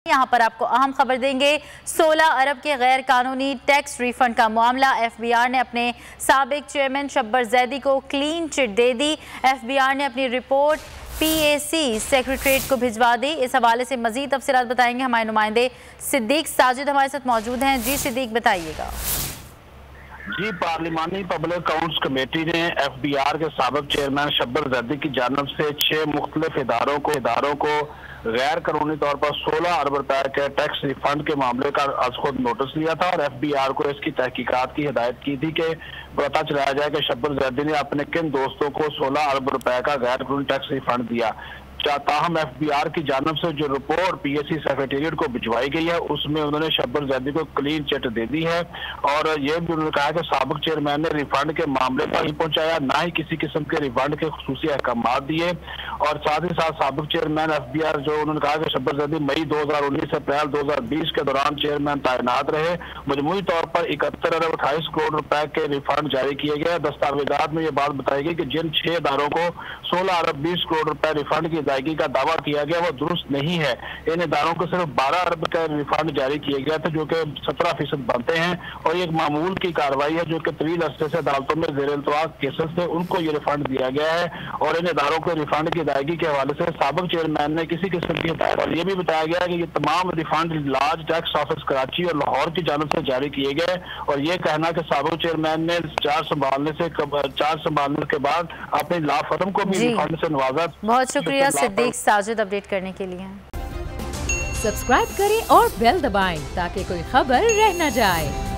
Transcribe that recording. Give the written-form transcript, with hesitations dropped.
यहाँ पर आपको अहम खबर देंगे। 16 अरब के गैर कानूनी टैक्स रिफंड का मामला। एफबीआर ने अपने साबिक चेयरमैन शब्बर जैदी को क्लीन चिट दे दी। एफबीआर ने अपनी रिपोर्ट पीएसी सेक्रेटरीट को भिजवा दी। इस हवाले से मजीद तफसीलात बताएंगे हमारे नुमाइंदे सिद्दीक साजिद हमारे साथ मौजूद हैं। जी सिद्दीक, बताइएगा। जी, पार्लिमानी पब्लिक अकाउंट्स कमेटी ने एफबीआर के साबिक चेयरमैन शब्बर जैदी की जानिब से 6 मुख्तलिफ इदारों को गैर कानूनी तौर पर 16 अरब रुपए के टैक्स रिफंड के मामले का आज खुद नोटिस लिया था और एफबीआर को इसकी तहकीकात की हिदायत की थी कि पता चलाया जाए कि शब्बर जैदी ने अपने किन दोस्तों को 16 अरब रुपए का गैर कानूनी टैक्स रिफंड दिया। ताहम एफबीआर की जानिब से जो रिपोर्ट पीएसी सेक्रेटेरिएट को भिजवाई गई है उसमें उन्होंने शब्बर जैदी को क्लीन चिट दे दी है और ये भी उन्होंने कहा कि साबिक चेयरमैन ने रिफंड के मामले पर नहीं पहुंचाया, ना ही किसी किस्म के रिफंड के खुसूसी अहकाम दिए और साथ ही साथ साबिक चेयरमैन एफबीआर जो उन्होंने कहा कि शब्बर जैदी मई 2019 से अप्रैल 2020 के दौरान चेयरमैन तैनात रहे। मजमूई तौर पर 71 अरब 28 करोड़ रुपए के रिफंड जारी किए गए। दस्तावेजात में ये बात बताई गई कि जिन 6 इदारों को 16 अरब 20 करोड़ रुपए रिफंड की अदायगी का दावा किया गया वो दुरुस्त नहीं है। इन इदारों को सिर्फ 12 अरब का रिफंड जारी किए गए थे जो कि 17% बनते हैं और ये एक मामूल की कार्रवाई है जो कि तवील अरसे से अदालतों में ज़ेर इल्तवास केसेस थे उनको ये रिफंड दिया गया है और इन इदारों को रिफंड की अदायगी के हवाले से साबिक चेयरमैन ने किसी किस्म की हिदायत और ये भी बताया गया कि ये तमाम refund large tax office Karachi और लाहौर की जानिब से जारी किए गए और ये कहना कि साबिक चेयरमैन ने चार्ज संभालने के बाद अपने लाफरम को भी रिफंड से नवाजा। बहुत शुक्रिया सिद्दीक साजिद अपडेट करने के लिए। सब्सक्राइब करें और बेल दबाएं ताकि कोई खबर रह न जाए।